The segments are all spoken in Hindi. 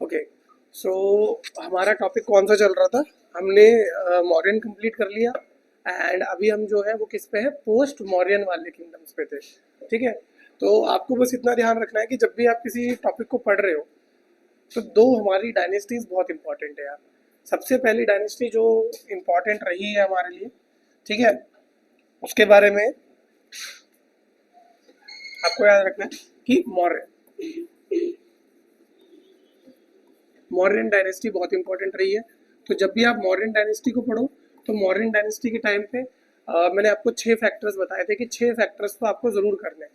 ओके, सो हमारा टॉपिक कौन सा चल रहा था? हमने मौर्यन कंप्लीट कर लिया एंड अभी हम जो है वो किस पे है, पोस्ट मौर्यन वाले किंगडम्स पे थे। ठीक है, तो आपको बस इतना ध्यान रखना है कि जब भी आप किसी टॉपिक को पढ़ रहे हो तो दो हमारी डायनेस्टीज बहुत इंपॉर्टेंट है यार। सबसे पहली डायनेस्टी जो इम्पोर्टेंट रही है हमारे लिए, ठीक है, उसके बारे में आपको याद रखना है कि मौर्यन डायनेस्टी बहुत इंपॉर्टेंट रही है। तो जब भी आप मौर्यन डायनेस्टी को पढ़ो तो मौर्यन डायनेस्टी के टाइम पे मैंने आपको 6 फैक्टर्स बताए थे कि 6 फैक्टर्स तो आपको ज़रूर करने हैं,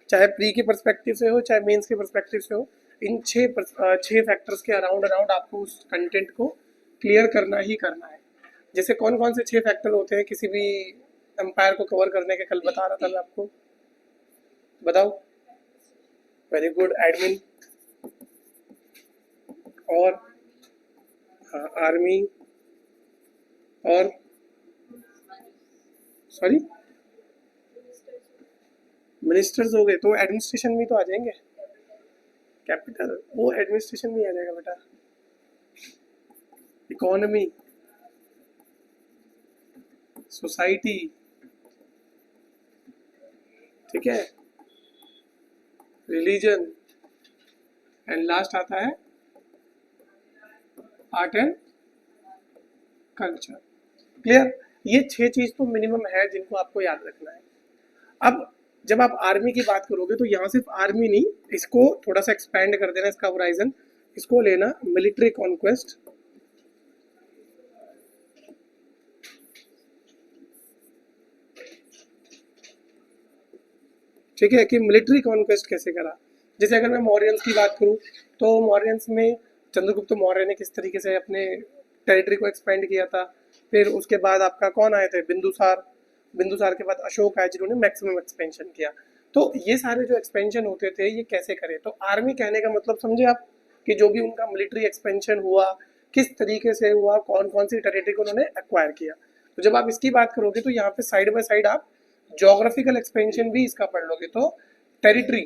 चाहे प्री के परस्पेक्टिव से हो चाहे मेंस के परस्पेक्टिव से हो। इन 6 फैक्टर्स के अराउंड अराउंड आपको उस कंटेंट को क्लियर करना ही करना है। जैसे कौन कौन से 6 फैक्टर होते हैं किसी भी एम्पायर को कवर करने के, कल बता रहा था मैं आपको, बताओ। वेरी गुड, एडमिन, और हाँ आर्मी, और सॉरी मिनिस्टर्स हो गए तो एडमिनिस्ट्रेशन में तो आ जाएंगे। कैपिटल वो एडमिनिस्ट्रेशन में आ जाएगा बेटा। इकोनॉमी, सोसाइटी, ठीक है, रिलीजन, एंड लास्ट आता है आर्ट एंड कल्चर। क्लियर? ये 6 चीज तो मिनिमम है जिनको आपको याद रखना है। अब जब आप आर्मी की बात करोगे तो यहाँ सिर्फ आर्मी नहीं, इसको थोड़ा सा एक्सपैंड कर देना, इसका होराइजन, इसको लेना मिलिट्री कॉन्क्वेस्ट। ठीक है, कि मिलिट्री कॉन्क्वेस्ट कैसे करा। जैसे अगर मैं मौर्यंस की बात करूं तो मौर्यंस में चंद्रगुप्त मौर्य ने किस तरीके से अपने टेरिटरी को एक्सपेंड किया था। फिर उसके बाद आपका कौन आए थे, बिंदुसार। बिंदुसार के बाद अशोक आए जिन्होंने मैक्सिमम एक्सपेंशन किया। तो ये सारे जो एक्सपेंशन होते थे ये कैसे करे, तो आर्मी कहने का मतलब समझे आप, कि जो भी उनका मिलिट्री एक्सपेंशन हुआ किस तरीके से हुआ, कौन कौन सी टेरिटरी को उन्होंने एक्वायर किया। तो जब आप इसकी बात करोगे तो यहाँ पे साइड बाय साइड आप जोग्राफिकल एक्सपेंशन भी इसका पढ़ लोगे। तो टेरिटरी,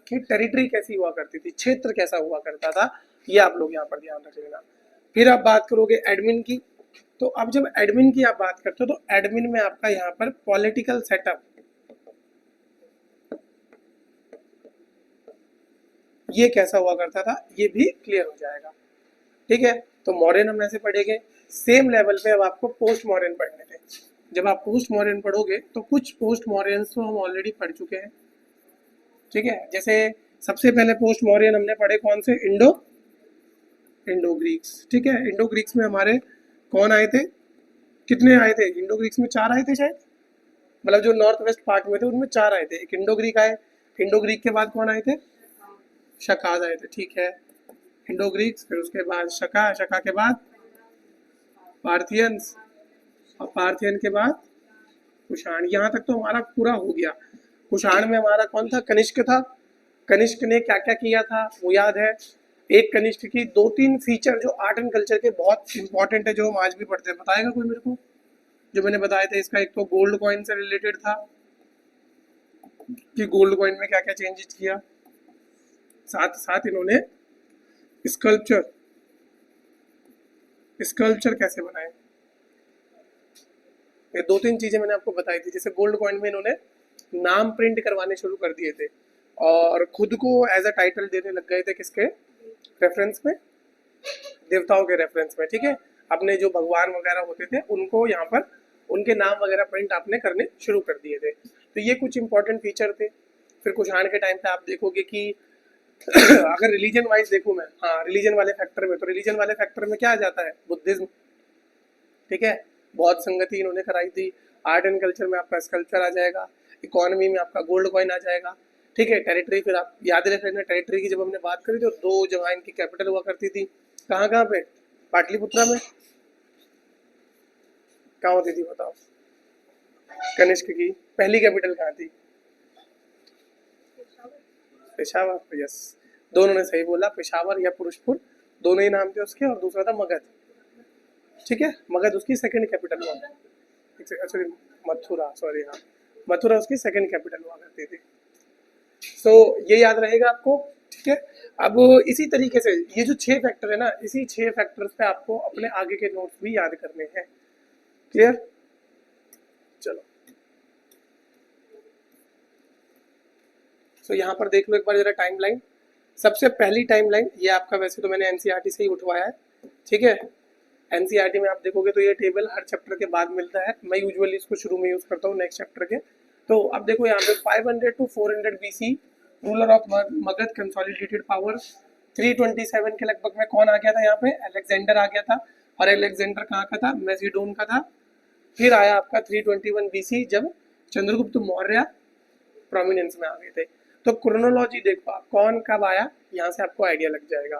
कि टेरिटरी कैसी हुआ करती थी, क्षेत्र कैसा हुआ करता था, ये आप लोग यहाँ पर ध्यान रख लेना। फिर आप बात करोगे एडमिन की, तो अब जब एडमिन की आप बात करते हो तो एडमिन में आपका यहाँ पर पॉलिटिकल सेटअप ये कैसा हुआ करता था ये भी क्लियर हो जाएगा। ठीक है, तो मॉडर्न हम ऐसे पढ़ेंगे। सेम लेवल पे अब आपको पोस्ट मॉडर्न पढ़ने थे। जब आप पोस्ट मॉडर्न पढ़ोगे तो कुछ पोस्ट मॉडर्न तो हम ऑलरेडी पढ़ चुके हैं। ठीक है, जैसे सबसे पहले पोस्ट मॉडर्न हमने पढ़े कौन से, इंडो ग्रीक्स। ठीक है, इंडो ग्रीक्स में हमारे कौन आए थे, कितने आए थे इंडो ग्रीक्स में, 4 आए थे शायद, मतलब जो नॉर्थ वेस्ट पार्ट में थे उनमें 4 आए थे। एक इंडो ग्रीक आए, इंडो ग्रीक के बाद कौन आए थे, शकाज आए थे। ठीक है, इंडो ग्रीक्स, फिर उसके बाद शका, शका के बाद पार्थियंस, और पार्थियन के बाद कुषाण। यहाँ तक तो हमारा पूरा हो गया। कुषाण में हमारा कौन था, कनिष्क था। कनिष्क ने क्या क्या किया था वो याद है। एक कनिष्क की 2-3 फीचर जो आर्ट एंड कल्चर के बहुत इंपॉर्टेंट है, जो हम आज भी पढ़ते हैं, बताएगा कोई मेरे को? जो मैंने बताया था, इसका एक तो गोल्ड कॉइन से रिलेटेड था कि गोल्ड कॉइन में क्या क्या चेंजेस किया, साथ साथ इन्होंने स्कल्पचर, स्कल्पचर कैसे बनाए, ये 2-3 चीजें मैंने आपको बताई थी। जैसे गोल्ड कॉइन में इन्होंने नाम प्रिंट करवाने शुरू कर दिए थे और खुद को एज अ टाइटल देने लग गए थे, किसके रेफरेंस में, देवताओं के रेफरेंस में। ठीक है, अपने जो भगवान वगैरह होते थे उनको यहाँ पर उनके नाम वगैरह प्रिंट आपने करने शुरू कर दिए थे। तो ये कुछ इंपॉर्टेंट फीचर थे। फिर कुषाण के टाइम पे आप देखोगे कि अगर रिलीजन वाइज देखूं मैं, हाँ रिलीजन वाले फैक्टर में, तो रिलीजन वाले फैक्टर में क्या आ जाता है, बुद्धिज्म। ठीक है, बौद्ध संगति इन्होंने कराई थी। आर्ट एंड कल्चर में आपका स्कल्पचर आ जाएगा। इकोनॉमी में आपका गोल्ड कॉइन आ जाएगा। ठीक है, टेरिटरी फिर आप याद रख लेना, टेरिटरी की जब हमने बात करी तो 2 जगह इनकी कैपिटल हुआ करती थी। कहाँ कहाँ पे, पाटलिपुत्रा में, कहाँ होती थी बताओ, कनिष्क की पहली कैपिटल कहाँ थी, पेशावर। यस, दोनों ने सही बोला, पेशावर या पुरुषपुर दोनों ही नाम थे उसके, और दूसरा था मगध। ठीक है, मगध उसकी सेकंड कैपिटल हुआ, सॉरी मथुरा, सॉरी हाँ, मथुरा उसकी सेकंड कैपिटल हुआ करती थी। सो ये याद रहेगा आपको, ठीक है। अब इसी तरीके से ये जो 6 फैक्टर है ना, इसी 6 फैक्टर्स पे आपको अपने आगे के नोट्स भी याद करने हैं। क्लियर? चलो सो यहाँ पर देख लो एक बार जरा टाइमलाइन। सबसे पहली टाइमलाइन ये आपका, वैसे तो मैंने एनसीईआरटी से ही उठवाया है, ठीक है। एनसीईआरटी में आप देखोगे तो ये टेबल हर चैप्टर के बाद मिलता है। मैं यूजुअली इसको शुरू में यूज करता हूँ नेक्स्ट चैप्टर के। तो अब देखो यहाँ पे 500 to 400 BC ruler of Magadh consolidated power. 327 के लगभग में कौन आ गया था यहाँ पे? अलेक्जेंडर आ गया था। और अलेक्जेंडर कहाँ का था? मैसिडोन का था। फिर आया आपका 321 BC जब चंद्रगुप्त मौर्य प्रोमिनेंस में आ गए थे। तो क्रोनोलॉजी देखो आप कौन कब आया, यहाँ से आपको आइडिया लग जाएगा।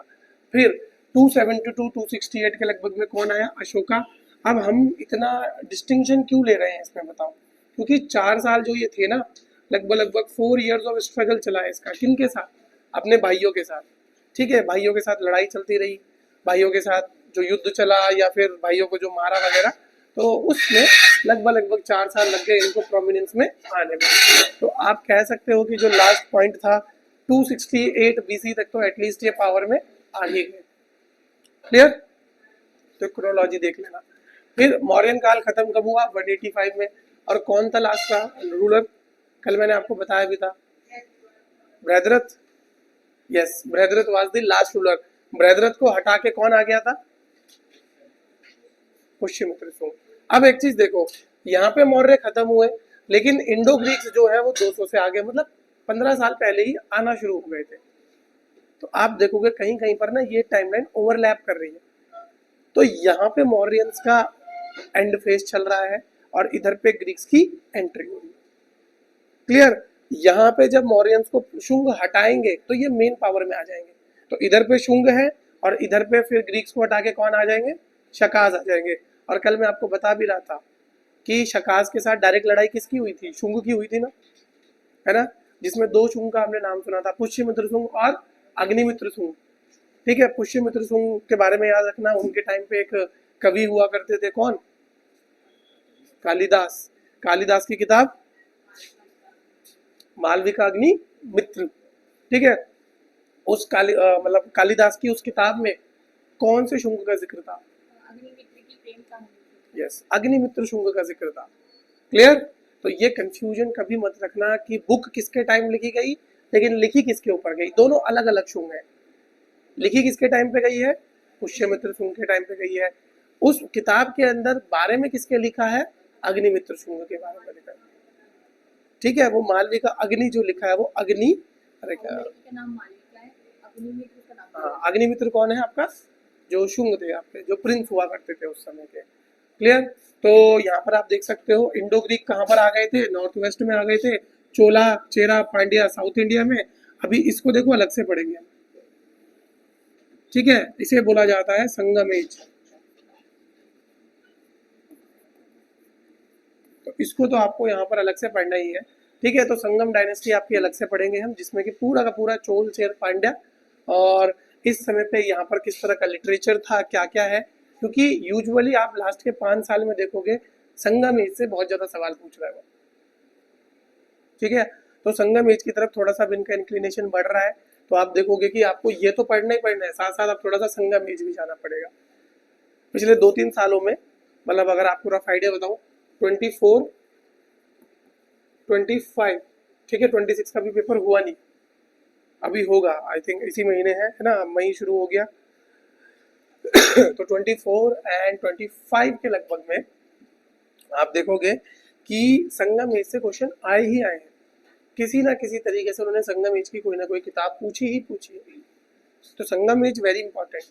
फिर 272 268 के लगभग में कौन आया? अशोका। अब हम इतना डिस्टिंक्शन क्यों ले रहे हैं इसमें बताओ? क्योंकि 4 साल जो ये थे ना, लगभग लगभग 4 years ऑफ स्ट्रगल चला है इसका। किन के साथ? अपने भाइयों के साथ, ठीक है। भाइयों के साथ लड़ाई चलती रही, भाइयों के साथ जो युद्ध चला या फिर भाइयों को जो मारा वगैरह, तो उसमें लगभग लगभग 4 साल लग गए इनको प्रोमिनेंस में आने में। तो आप कह सकते हो कि जो लास्ट पॉइंट था 268 BC तक तो एटलीस्ट ये पावर में आ ही गए। क्लियर? तो क्रोनोलॉजी देख लेना। फिर मौर्यन काल खत्म कब हुआ? 185 में। और कौन था लास्ट का रूलर? कल मैंने आपको बताया भी था, Brihadratha. Yes, Brihadratha was the last ruler. Brihadratha को हटा के कौन आ गया था? पुष्यमित्र शुंग। अब एक चीज देखो, यहाँ पे मौर्य खत्म हुए, लेकिन इंडो ग्रीक्स जो है वो 200 से आगे, मतलब 15 साल पहले ही आना शुरू हो गए थे। तो आप देखोगे कहीं कहीं पर ना ये टाइमलाइन ओवरलैप कर रही है। तो यहाँ पे मौर्यंस का एंड फेज चल रहा है और इधर पे ग्रीक्स की एंट्री हो रही है। क्लियर? यहाँ पे जब मौर्यंस को शुंग हटाएंगे तो ये मेन पावर में आ जाएंगे। तो इधर पे शुंग है और इधर पे फिर ग्रीक्स को हटा के कौन आ जाएंगे? शकाज आ जाएंगे। और कल मैं आपको बता भी रहा था कि शकाज के साथ डायरेक्ट लड़ाई किसकी हुई थी? शुंग की हुई थी ना, है ना। जिसमें 2 शुंग का हमने नाम सुना था, पुष्यमित्र शुंग और अग्निमित्र शुंग। ठीक है, पुष्यमित्र शुंग के बारे में याद रखना, उनके टाइम पे एक कवि हुआ करते थे, कौन? कालिदास। कालिदास की किताब मालविका अग्निमित्र, ठीक है। उस मतलब कालिदास की उस किताब में कौन से शुंग का जिक्र था? यस, अग्निमित्र शुंग का जिक्र था। क्लियर? तो ये कंफ्यूजन कभी मत रखना कि बुक किसके टाइम लिखी गई, लेकिन लिखी किसके ऊपर गई। दोनों अलग अलग शुंग है। लिखी किसके टाइम पे गई है? पुष्यमित्र शुंग के टाइम पे गई है। उस किताब के अंदर बारे में किसके लिखा है? अग्निमित्र शुंग के बारे में लिखा है, ठीक है। वो मालविका अग्नि जो लिखा है वो अग्नि, अरे क्या हाँ, अग्निमित्र कौन है आपका? जो शुंग थे आपके, जो प्रिंस हुआ करते थे उस समय के। क्लियर? तो यहाँ पर आप देख सकते हो इंडो ग्रीक कहाँ पर आ गए थे? नॉर्थ वेस्ट में आ गए थे। चोला, चेरा, पांड्या साउथ इंडिया में। अभी इसको देखो अलग से पढ़ेंगे, ठीक है। इसे बोला जाता है संगम एज। तो इसको तो आपको यहाँ पर अलग से पढ़ना ही है, ठीक है। तो संगम डायनेस्टी आपकी अलग से पढ़ेंगे हम, जिसमें कि पूरा का पूरा चोल, चेर, पांड्या और इस समय पे यहाँ पर किस तरह का लिटरेचर था, क्या क्या है। क्योंकि यूजुअली आप लास्ट के 5 साल में देखोगे संगम एज से बहुत ज्यादा सवाल पूछ रहा है वो, ठीक है। तो संगम एज की तरफ थोड़ा सा इनका इंक्लिनेशन बढ़ रहा है। तो आप देखोगे कि आपको ये तो पढ़ना ही पढ़ना है, साथ साथ आप थोड़ा सा संगम एज भी जाना पड़ेगा। पिछले 2-3 सालों में, मतलब अगर आपको रफ आइडिया बताऊं, 24, 25, ठीक है, 26 का भी पेपर हुआ नहीं, अभी होगा आई थिंक इसी महीने है ना, मई शुरू हो गया। तो 24 एंड 25 के लगभग में आप देखोगे कि संगम एज से क्वेश्चन आए ही आए हैं। किसी ना किसी तरीके से उन्होंने संगम एज की कोई ना कोई किताब पूछी ही पूछी है। तो संगम एज वेरी इंपॉर्टेंट।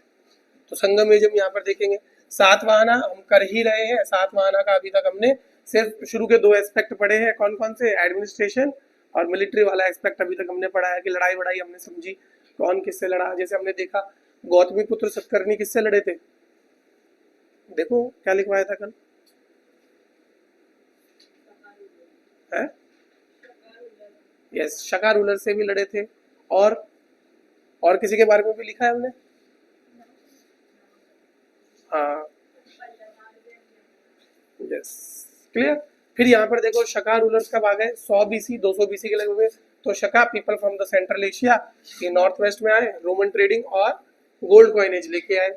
तो संगम एज हम यहाँ पर देखेंगे। सातवाहना हम कर ही रहे हैं। सातवाहना का अभी तक हमने सिर्फ शुरू के 2 एस्पेक्ट पढ़े हैं, कौन कौन से? एडमिनिस्ट्रेशन और मिलिट्री वाला एस्पेक्ट अभी तक हमने पढ़ा है कि लड़ाई वड़ाई हमने समझी, कौन किससे लड़ा। जैसे हमने देखा गौतमी पुत्र सतकर्णी किससे लड़े थे, देखो क्या लिखवाया था कल है। यस, शका रूलर से भी लड़े थे। और किसी के बारे में भी लिखा है हमने, हाँ। Yes, clear. फिर यहाँ पर देखो शका रूलर्स कब आ गए, 100 BC 200 BC के लगभग में। तो Shaka people from the central Asia, ये नॉर्थ वेस्ट में आए, रोमन ट्रेडिंग और गोल्ड कॉइनेज लेके आए।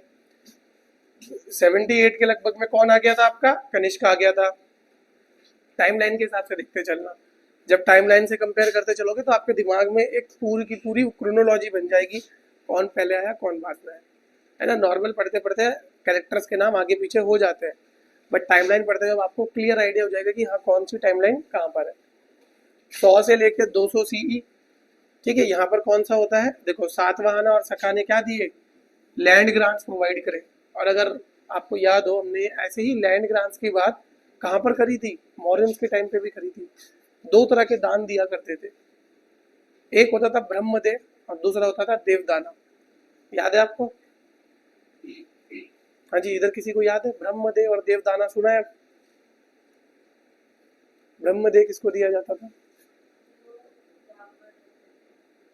78 के लगभग में कौन आ गया था आपका, कनिष्क आ गया था। टाइमलाइन के हिसाब से देखते चलना, जब टाइमलाइन से कंपेयर करते चलोगे तो आपके दिमाग में एक पूरी की पूरी क्रोनोलॉजी बन जाएगी, कौन पहले आया कौन बाद में आया, है ना। नॉर्मल पढ़ते पढ़ते कैरेक्टर्स के नाम आगे पीछे हो जाते हैं, बट टाइमलाइन पढ़ते जब आपको क्लियर आइडिया हो जाएगा कि हाँ कौन सी टाइमलाइन कहाँ पर है। 100 से लेकर 200 CE, ठीक है। यहाँ पर कौन सा होता है, देखो सातवाहन और शका ने क्या दिए, लैंड ग्रांट्स प्रोवाइड करे। और अगर आपको याद हो, हमने ऐसे ही लैंड ग्रांट्स की बात कहाँ पर करी थी, मौर्यंस के टाइम पे भी करी थी। 2 तरह के दान दिया करते थे, एक होता था ब्रह्मदेव और दूसरा होता था देवदाना। याद है आपको? हाँ जी, इधर किसी को याद है ब्रह्मदेव और देवदाना, सुना है? ब्रह्मदेव किसको दिया जाता था?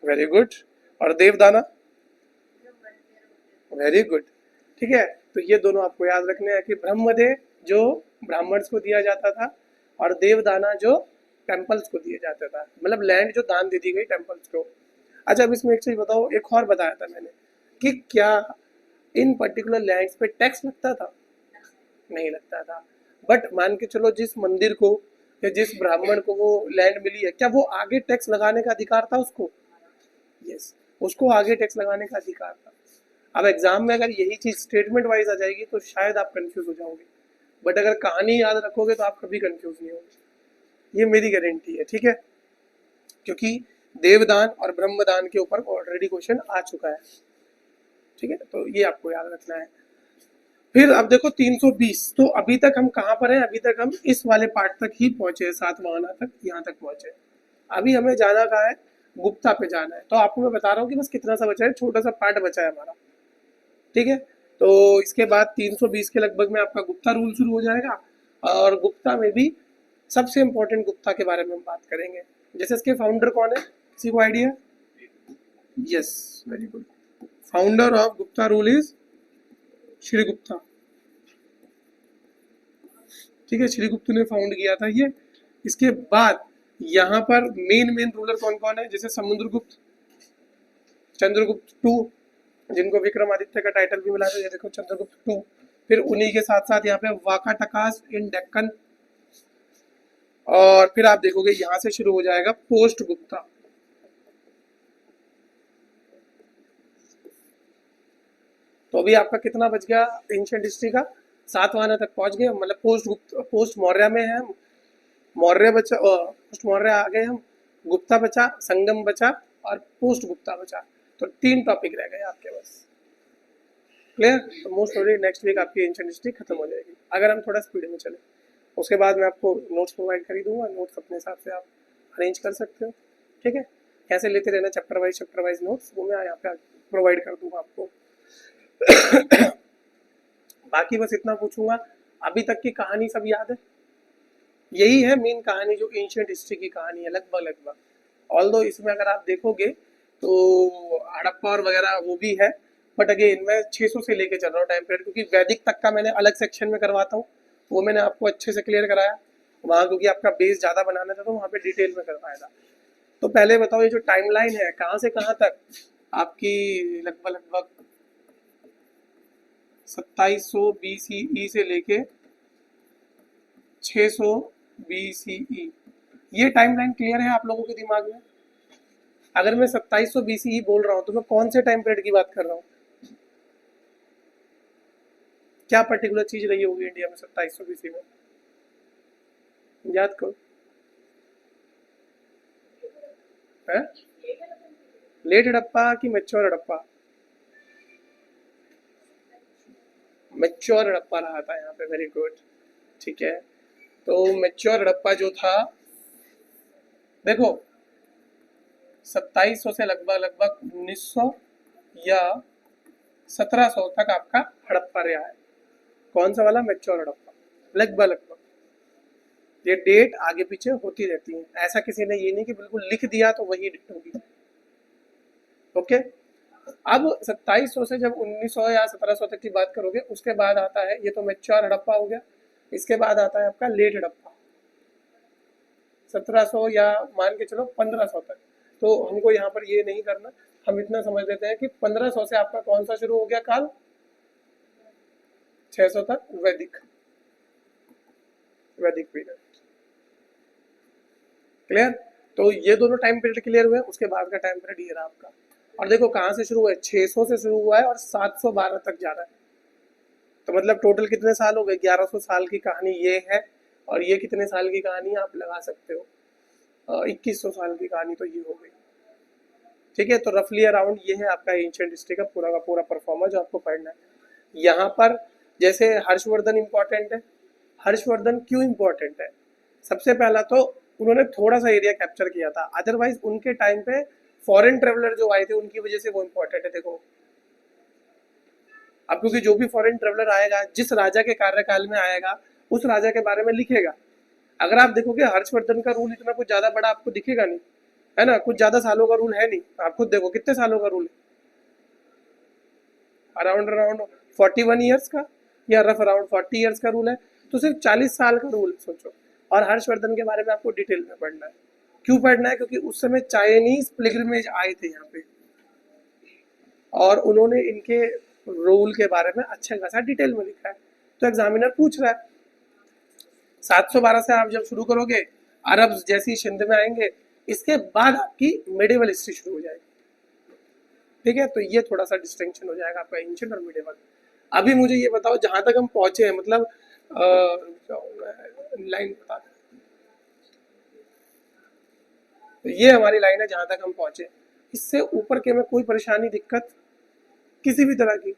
Very good. और देवदाना? वेरी गुड, ठीक है। तो ये दोनों आपको याद रखने हैं कि ब्रह्मदेव जो ब्राह्मण्स को दिया जाता था और देवदाना जो टेम्पल्स को दिया जाता था, मतलब लैंड जो दान दे दी गई टेम्पल्स को। अच्छा, अब इसमें एक चीज बताओ, एक और बताया था मैंने कि क्या इन पर्टिकुलर लैंड्स पे टैक्स लगता था? नहीं लगता था। बट मान के चलो जिस मंदिर को या जिस ब्राह्मण को वो लैंड मिली है, क्या वो आगे टैक्स लगाने का अधिकार था उसको? यस, उसको आगे टैक्स लगाने का अधिकार था। अब एग्जाम में अगर यही चीज स्टेटमेंट वाइज आ जाएगी तो शायद आप कंफ्यूज हो जाओगे, बट अगर कहानी याद रखोगे तो आप कभी कंफ्यूज नहीं होगे, ये मेरी गारंटी है, ठीक है। क्योंकि देवदान और ब्रह्मदान के ऊपर ऑलरेडी क्वेश्चन आ चुका है, ठीक है। तो ये आपको याद रखना है। फिर अब देखो 320, तो अभी तक हम कहाँ पर हैं, अभी तक हम इस वाले पार्ट तक ही पहुंचे, सातवाहना तक, यहाँ तक पहुंचे। अभी हमें जाना कहाँ है, गुप्ता पे जाना है। तो आपको मैं बता रहा हूँ कि बस कितना सा बचा है, छोटा सा पार्ट बचा है हमारा, ठीक है। तो इसके बाद 320 के लगभग में आपका गुप्ता रूल शुरू हो जाएगा, और गुप्ता में भी सबसे इंपॉर्टेंट गुप्ता के बारे में हम बात करेंगे। जैसे इसके फाउंडर कौन है, किसी को idea? Yes, very good. Founder of Gupta rule is Shrigupta, ठीक है। श्रीगुप्त ने फाउंड किया था ये। इसके बाद यहाँ पर मेन रूलर कौन कौन है, जैसे समुद्रगुप्त, चंद्रगुप्त टू, जिनको विक्रमादित्य का टाइटल भी मिला था, ये देखो चंद्रगुप्त टू। फिर उन्हीं के साथ साथ यहाँ पे वाकाटकास इन डेक्कन, और फिर आप देखोगे यहाँ से शुरू हो जाएगा पोस्ट गुप्ता। तो अभी आपका कितना बच गया एंशिएंट हिस्ट्री का, सातवाहना तक पहुंच गए, मतलब पोस्ट मौर्य में है हम, मौर्य बचा, पोस्ट मौर्य आ गए हम, गुप्ता बचा, संगम बचा और पोस्ट गुप्ता बचा। तो 3 टॉपिक रह गए आपके पास, क्लियर। तो मोस्ट प्रोबेबली नेक्स्ट वीक आपकी एंशिएंट हिस्ट्री खत्म हो जाएगी, अगर हम थोड़ा स्पीड में चले। उसके बाद मैं आपको नोट्स प्रोवाइड कर ही दूंगा, नोट्स अपने हिसाब से आप अरेंज कर सकते हो, ठीक है। कैसे लेते रहना चैप्टर वाइज नोट्स, वो मैं यहाँ पे प्रोवाइड कर दूंगा आपको। बाकी बस इतना पूछूंगा, अभी तक की कहानी सब याद है? यही है मेन कहानी जो एंशिएंट हिस्ट्री की कहानी है, लगभग। ऑल्दो इसमें अगर आप देखोगे तो हड़प्पा और वगैरह वो भी है, बट अगेन मैं 600 से लेके चल रहा हूँ टाइम पीरियड, क्योंकि वैदिक तक का मैंने अलग सेक्शन में करवाता हूँ, वो मैंने आपको अच्छे से क्लियर कराया वहाँ, क्योंकि आपका बेस ज़्यादा बनाना था तो वहाँ पे डिटेल में करवाया था। तो पहले बताओ ये जो टाइमलाइन है कहाँ से कहाँ तक आपकी, लगभग 2700 BCE से लेके 600 BCE, ये टाइमलाइन क्लियर है आप लोगों के दिमाग में? अगर मैं 2700 BCE बोल रहा हूँ तो मैं कौन से टाइम पीरियड की बात कर रहा हूँ? क्या पर्टिकुलर चीज रही होगी इंडिया में 2700 BC में, याद करो। है लेट हड़प्पा कि मैच्योर हड़प्पा? मैच्योर हड़प्पा रहा था यहाँ पे, वेरी गुड, ठीक है। तो मैच्योर हड़प्पा जो था, देखो 2700 से लगभग 1900 या 1700 तक आपका हड़प्पा रहा है। कौन सा वाला? मैच्योर हड़प्पा, लगभग। ये डेट आगे पीछे होती रहती है, ऐसा किसी ने ये नहीं कि बिल्कुल लिख दिया तो वही डेट होगी, ओके। अब 2700 से जब 1900 या 1700 तक की बात करोगे, उसके बाद आता है, ये तो मैच्योर हड़प्पा हो गया, इसके बाद आता है आपका लेट हड़प्पा। 1700 या मान के चलो 1500 तक। तो हमको यहाँ पर ये नहीं करना, हम इतना समझ लेते हैं कि 1500 से आपका कौन सा शुरू हो गया काल, 600 तक वैदिक, वैदिक पीरियड। क्लियर? तो ये दोनों टाइम पीरियड क्लियर हुए। उसके बाद का टाइम पीरियड ये रहा आपका। और देखो कहाँ से शुरू हुआ है, 600 से शुरू हुआ है और 712 तक जा रहा है। तो मतलब टोटल कितने साल हो गए, 1100 साल की कहानी ये है। और ये कितने साल की कहानी आप लगा सकते हो, 2100 साल की कहानी तो ये हो गई। ठीक है, तो रफली अराउंड ये है आपका एंशिएंट हिस्ट्री का पूरा परफॉर्मा जो आपको पढ़ना है। यहाँ पर जैसे हर्षवर्धन इंपॉर्टेंट है। हर्षवर्धन क्यों इंपॉर्टेंट है? सबसे पहला तो उन्होंने थोड़ा सा एरिया कैप्चर किया था, अदरवाइज उनके टाइम पे फॉरेन ट्रेवलर जो आए थे उनकी वजह से वो इंपॉर्टेंट है। देखो अब क्योंकि जो भी फॉरेन ट्रेवलर आएगा, जिस राजा के कार्यकाल में आएगा, उस राजा के बारे में लिखेगा। अगर आप देखोगे हर्षवर्धन का रूल इतना कुछ ज्यादा बड़ा आपको दिखेगा नहीं, है ना, कुछ ज्यादा सालों का रूल है नहीं। आप खुद देखो कितने सालों का रूल है, अराउंड 41 ईयर्स का, या रफ अराउंड 40 ईयर्स का रूल है। तो सिर्फ 40 साल का रूल सोचो। और हर्षवर्धन के बारे में आपको डिटेल में पढ़ना है। क्यों पढ़ना है? क्योंकि उस समय चाइनीज पिलग्रिमेज आए थे यहाँ पे और उन्होंने इनके रूल के बारे में अच्छा खासा डिटेल में लिखा है। तो एग्जामिनर पूछ रहा है 712 से आप जब शुरू करोगे, अरब जैसी सिंध में आएंगे, इसके बाद आपकी मेडिवल हिस्ट्री शुरू हो जाएगी। ठीक है, तो ये थोड़ा सा डिस्टिंक्शन हो जाएगा आपका एंशिएंट और मेडिवल। अभी मुझे ये बताओ जहां तक हम पहुंचे हैं, मतलब लाइन बता दो। तो ये हमारी लाइन है जहां तक हम पहुंचे। इससे ऊपर के में कोई परेशानी, दिक्कत किसी भी तरह की?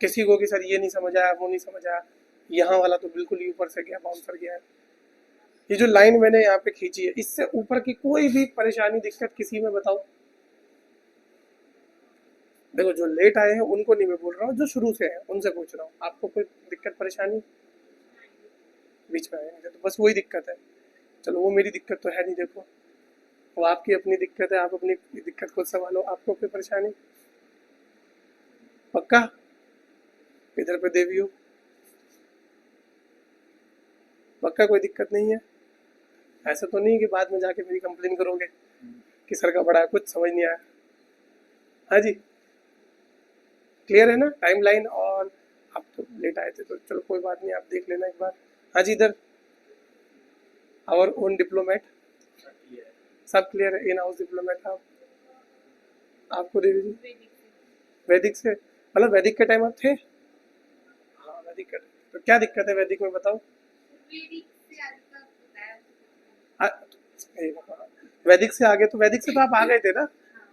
किसी को कि सर ये नहीं समझ आया, वो नहीं समझ आया, यहाँ वाला तो बिल्कुल ही ऊपर से गया, बाउंसर गया है। ये जो लाइन मैंने यहाँ पे खींची है, इससे ऊपर की कोई भी परेशानी, दिक्कत किसी में बताओ। देखो जो लेट आए हैं उनको नहीं मैं बोल रहा हूँ, जो शुरू से है उनसे पूछ रहा हूँ, आपको कोई दिक्कत परेशानी? बीच में आएंगे तो बस वही दिक्कत है। चलो वो मेरी दिक्कत तो है नहीं, देखो वो आपकी अपनी दिक्कत है, आप अपनी दिक्कत खुद संभालो। आपको कोई परेशानी? पक्का? इधर पे देवी हो, पक्का कोई दिक्कत नहीं है? ऐसा तो नहीं कि बाद में जाके मेरी कंप्लेन करोगे कि सर का बड़ा कुछ समझ नहीं आया? हाँ जी, क्लियर है ना टाइम लाइन? और आप तो लेट आए थे तो चलो कोई बात नहीं, आप देख लेना एक बार। हाँ जी, इधर आवर ओन डिप्लोमेट, सब क्लियर है? इन हाउस डिप्लोमेट आप, आपको देवी जी वैदिक से, मतलब वैदिक के टाइम आप थे? हाँ वैदिक का। तो क्या दिक्कत है वैदिक में बताओ? वैदिक से आगे, तो वैदिक से तो आप आ गए थे ना।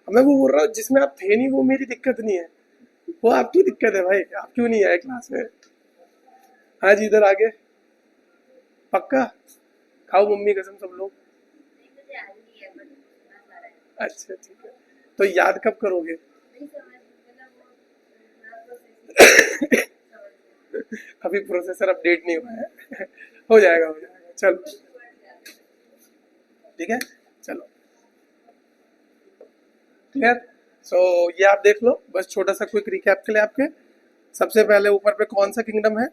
मैं वो बोल रहा हूँ जिसमें आप थे नहीं, वो मेरी दिक्कत नहीं है, वो आपकी दिक्कत है भाई, आप क्यों नहीं आए क्लास में। हाँ जी, इधर आगे। पक्का? खाओ मम्मी कसम सब लोग। अच्छा ठीक है, तो याद कब करोगे? अभी प्रोसेसर अपडेट नहीं हुआ है। हो जाएगा हो जाएगा, चलो ठीक है, चलो क्लियर। सो ये आप देख लो, बस छोटा सा क्विक रिकैप के लिए आपके। सबसे पहले ऊपर पे कौन सा किंगडम है?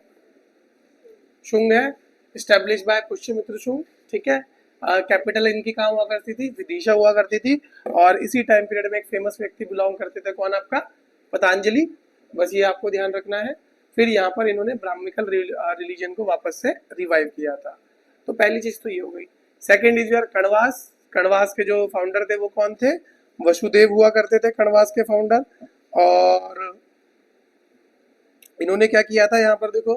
शुंग है, स्टैब्लिश बाय पुष्यमित्र शुंग। ठीक है, कैपिटल इनकी कहाँ हुआ करती थी? विदिशा हुआ करती थी। और इसी टाइम पीरियड में एक फेमस व्यक्ति बिलोंग करते थे, कौन आपका? पतंजलि। बस ये आपको ध्यान रखना है। फिर यहाँ पर इन्होंने ब्राह्मणिकल रिलीजन को वापस से रिवाइव किया था। तो पहली चीज तो ये हो गई। Second is your Kanvas. Kanvas के जो फाउंडर थे वो कौन थे? वसुदेव हुआ करते थे कणवास के फाउंडर। और इन्होंने क्या किया था यहाँ पर देखो,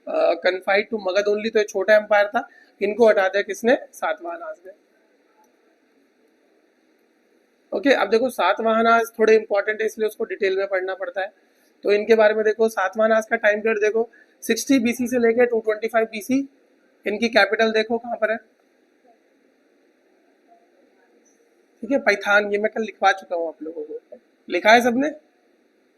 कन्फाइड टू मगध ओनली, तो एक छोटा एम्पायर था, इनको हटा दिया किसने? सातवाहनास ने। ओके, अब देखो सातवाहनास थोड़े इंपॉर्टेंट है इसलिए उसको डिटेल में पढ़ना पड़ता है। तो इनके बारे में देखो, सातवाहनास का टाइम पीरियड देखो 60 बीसी से लेके 225 बीसी। इनकी कैपिटल देखो कहाँ पर है? ठीक है, पैथान। ये मैं कल लिखवा चुका हूँ आप लोगों को, लिखा है सबने?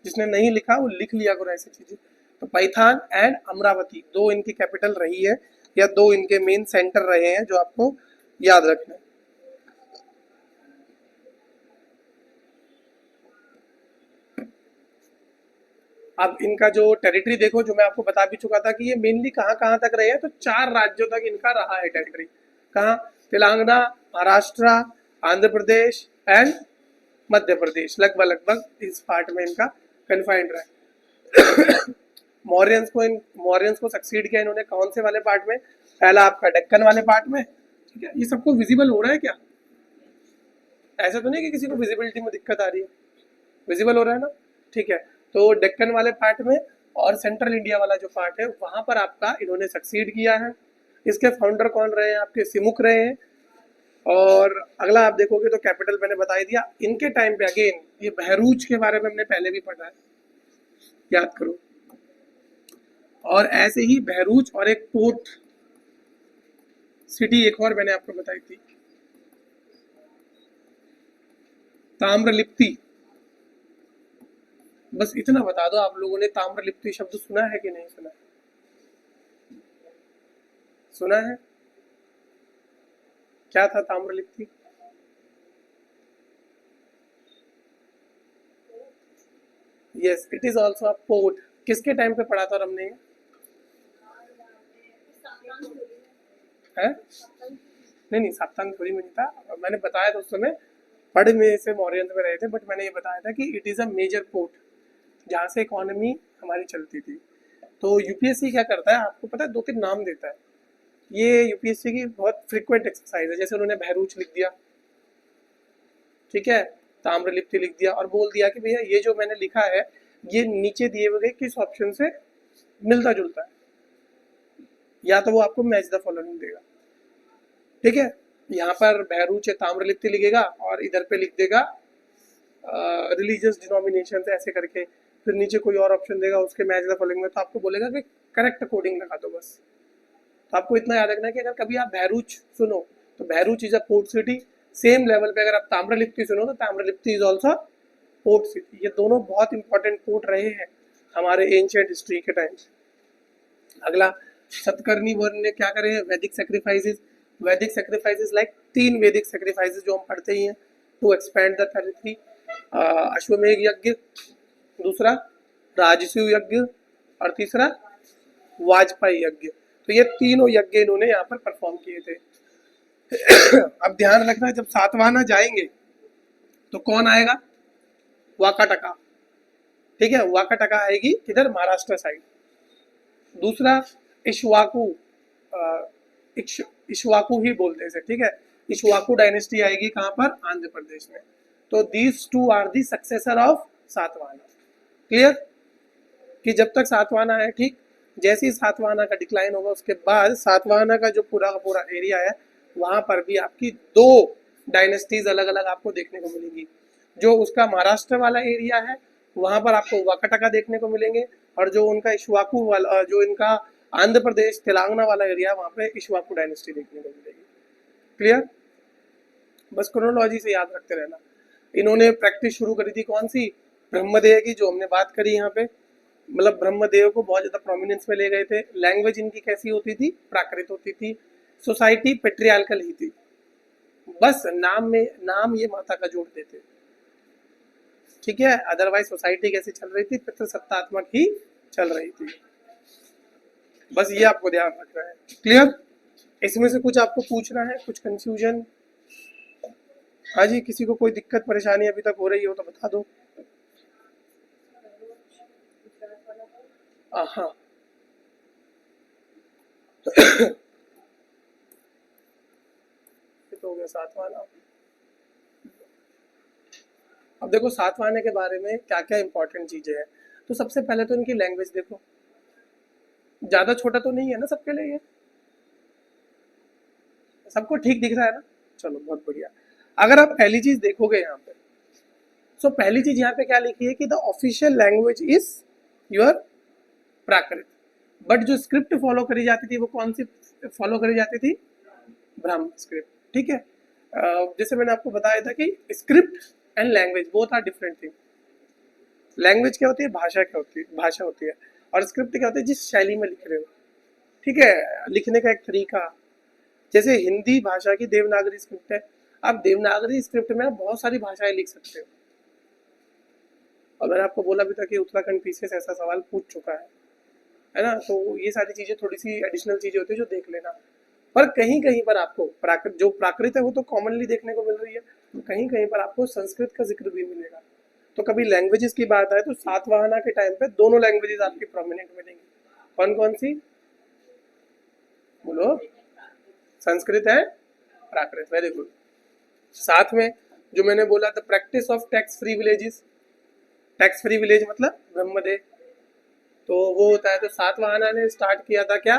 जिसने नहीं लिखा वो लिख लिया करो ऐसी चीजें। तो पैथान एंड अमरावती दो इनकी कैपिटल रही है, या दो इनके मेन सेंटर रहे हैं जो आपको याद रखना है। अब इनका जो टेरिटरी देखो, जो मैं आपको बता भी चुका था कि ये मेनली कहाँ कहाँ तक रहे हैं, तो 4 राज्यों तक इनका रहा है टेरिटरी। कहाँ? तेलंगाना, महाराष्ट्र, आंध्र प्रदेश एंड मध्य प्रदेश, लगभग लगभग इस पार्ट में इनका कन्फाइंड रहा है। मौर्यंस को सक्सीड किया इन्होंने कौन से वाले पार्ट में? पहला आपका डेक्कन वाले पार्ट में, ठीक है। ये सबको विजिबल हो रहा है क्या? ऐसा तो नहीं कि किसी को विजिबिलिटी में दिक्कत आ रही है, विजिबल हो रहा है ना, ठीक है। तो डेक्कन वाले पार्ट में और सेंट्रल इंडिया वाला जो पार्ट है वहां पर आपका इन्होंने सक्सीड किया है। इसके फाउंडर कौन रहे हैं? आपके सिमुक रहे हैं। और अगला आप देखोगे तो कैपिटल मैंने बता ही दिया। इनके टाइम पे अगेन ये बहरूच के बारे में हमने पहले भी पढ़ा है, याद करो। और ऐसे ही बहरूच और एक पोर्ट सिटी एक और मैंने आपको बताई थी, ताम्रलिप्ति। बस इतना बता दो, आप लोगों ने ताम्रलिप्ति शब्द सुना है कि नहीं सुना? सुना है? क्या था Tamralipti? Yes, it is also a port. किसके टाइम पे पढ़ा था हमने? है? नहीं, सप्तम थोड़ी में नहीं था, मैंने बताया था उस समय पढ़ में से मौर्यंस में रहे थे, बट मैंने ये बताया था कि it is a major port जहाँ से इकोनॉमी हमारी चलती थी। तो यूपीएससी क्या करता है, आपको पता है 2-3 नाम देता है। ये यूपीएससी की बहुत फ्रिक्वेंट एक्सरसाइज है। जैसे उन्होंने बहरूच लिख दिया, ठीक है, ताम्रलिप्ति लिख दिया और बोल दिया कि भैया ये जो मैंने लिखा है ये नीचे दिए हुए किस ऑप्शन से मिलता जुलता है, या तो वो आपको मैच द फॉलोइंग देगा, ठीक है। यहाँ पर बहरूच ताम्रलिप्ति लिखेगा और इधर पे लिख देगा रिलीजियस डिनोमिनेशन ऐसे करके, फिर नीचे कोई और ऑप्शन देगा उसके मैच द फॉलोइंग में, तो आपको बोलेगा कि करेक्ट कोडिंग लगा दो बस। तो आपको इतना याद रखना है कि अगर कभी आप बहरूच सुनो तो Bharuch is a port city. Same level पे अगर आप ताम्रलिप्ति सुनो तो Tamralipti is also port city. ये दोनों बहुत इंपॉर्टेंट पोर्ट रहे हैं हमारे एंशिएंट हिस्ट्री के टाइम। अगला, सतकर्णी वर्ण ने क्या करे? वैदिक सेक्रीफाइसेस। वैदिक सेक्रीफाइसेस लाइक 3 वैदिक सेक्रीफाइसेस जो हम पढ़ते ही हैं टू एक्सपैंड द टेरिटरी। अश्वमेध यज्ञ, दूसरा राजसूय यज्ञ और तीसरा वाजपेयी यज्ञ। तो ये तीनों यज्ञ इन्होंने यहाँ पर परफॉर्म किए थे। अब ध्यान रखना, जब सातवाहना जाएंगे तो कौन आएगा? वाकाटका, ठीक है। वाकाटका आएगी किधर? महाराष्ट्र साइड। दूसरा इक्ष्वाकु, इक्ष्वाकु ही बोलते हैं, ठीक है। इक्ष्वाकु डायनेस्टी आएगी कहाँ पर? आंध्र प्रदेश में। तो these two are the successor of Satavahana. Clear? कि जब तक सातवाहना है, ठीक, जैसे ही सातवाहना का डिक्लाइन होगा उसके बाद सातवाहना का जो पूरा का पूरा एरिया है वहां पर भी आपकी 2 डायनेस्टीज अलग अलग आपको देखने को मिलेंगी। जो उसका महाराष्ट्र वाला एरिया है वहां पर आपको वाकाटका देखने को मिलेंगे, और जो उनका इक्ष्वाकु वाला, जो इनका आंध्र प्रदेश तेलंगाना वाला एरिया, वहां पे इक्ष्वाकु डायनेस्टी देखने को मिलेगी। क्लियर? बस क्रोनोलॉजी से याद रखते रहना। इन्होंने प्रैक्टिस शुरू करी थी कौन सी? ब्रह्मदेव की, जो हमने बात करी यहाँ पे, मतलब ब्रह्मदेव को बहुत ज्यादा प्रोमिनेंस में ले गए थे। लैंग्वेज इनकी कैसी होती थी? प्राकृत होती थी। सोसाइटी पेट्रियार्कल ही थी, बस नाम में नाम ये माता का जोड़ देते, ठीक है। अदरवाइज सोसाइटी कैसी चल रही थी? पितृसत्तात्मक ही चल रही थी। बस ये आपको ध्यान रखना है। क्लियर? इसमें से कुछ आपको पूछना है, कुछ कंफ्यूजन? हाँ जी, किसी को कोई दिक्कत परेशानी अभी तक हो रही हो तो बता दो। हाँ तो हो गया सातवाहना। अब देखो सातवाहने के बारे में क्या क्या इंपॉर्टेंट चीजें हैं। तो सबसे पहले तो इनकी लैंग्वेज देखो, ज्यादा छोटा तो नहीं है ना सबके लिए? ये सबको ठीक दिख रहा है ना? चलो बहुत बढ़िया। अगर आप पहली चीज देखोगे यहाँ पे, सो पहली चीज यहाँ पे क्या लिखी है कि the official language is your Prakrit, but जो स्क्रिप्ट फॉलो करी जाती थी वो कौन सी फॉलो करी जाती थी? ब्राह्मण स्क्रिप्ट, ठीक है। जैसे मैंने आपको बताया था कि script and language both are different thing. Language क्या होती है? भाषा क्या होती है? भाषा होती है। और स्क्रिप्ट क्या होती है? जिस शैली में लिख रहे हो, ठीक है, लिखने का एक तरीका। जैसे हिंदी भाषा की देवनागरी स्क्रिप्ट है, आप देवनागरी स्क्रिप्ट में आप बहुत सारी भाषाएं लिख सकते हो। और मैंने आपको बोला भी था कि उत्तराखंड पीछे से ऐसा सवाल पूछ चुका है ना। तो ये सारी चीजें थोड़ी सी एडिशनल चीजें होती है जो देख लेना। पर कहीं कहीं पर आपको जो प्राकृत है वो तो कॉमनली देखने को मिल रही है, कहीं कहीं पर आपको संस्कृत का जिक्र भी मिलेगा। तो कभी लैंग्वेजेस की बात आए तो सातवाहना के टाइम पे दोनों लैंग्वेजेस आपकी प्रोमिनेंट मिलेंगी। कौन कौन सी बोलो? संस्कृत है, प्राकृत, वेरी गुड। साथ में जो मैंने बोला था practice of tax free villages, tax free village मतलब ब्रह्मदेव, तो वो होता है। तो सातवाहना ने स्टार्ट किया था क्या?